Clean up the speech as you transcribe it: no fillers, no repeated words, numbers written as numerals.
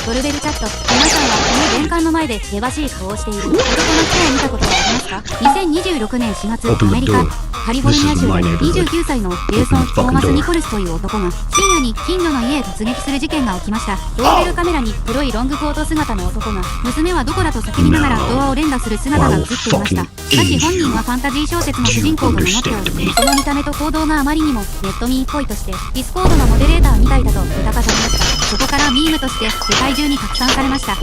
ドルベルチャット。皆さんはこの玄関の前で険しい顔をしている男の人を見たことはありますか？ 2026年4月、アメリカカリフォルニア州で29歳のウィルソン・トーマス・ニコルスという男が深夜に近所の家へ突撃する事件が起きました。ドーベルカメラに黒いロングコート姿の男が娘はどこだと叫びながらドアを連打する姿が映っていました。しかし本人はファンタジー小説の主人公と名乗っており、その見た目と行動があまりにもネットミーっぽいとしてディスコードのモデレーターみたいだと疑われました。そこからミームとして世界中に拡散されました。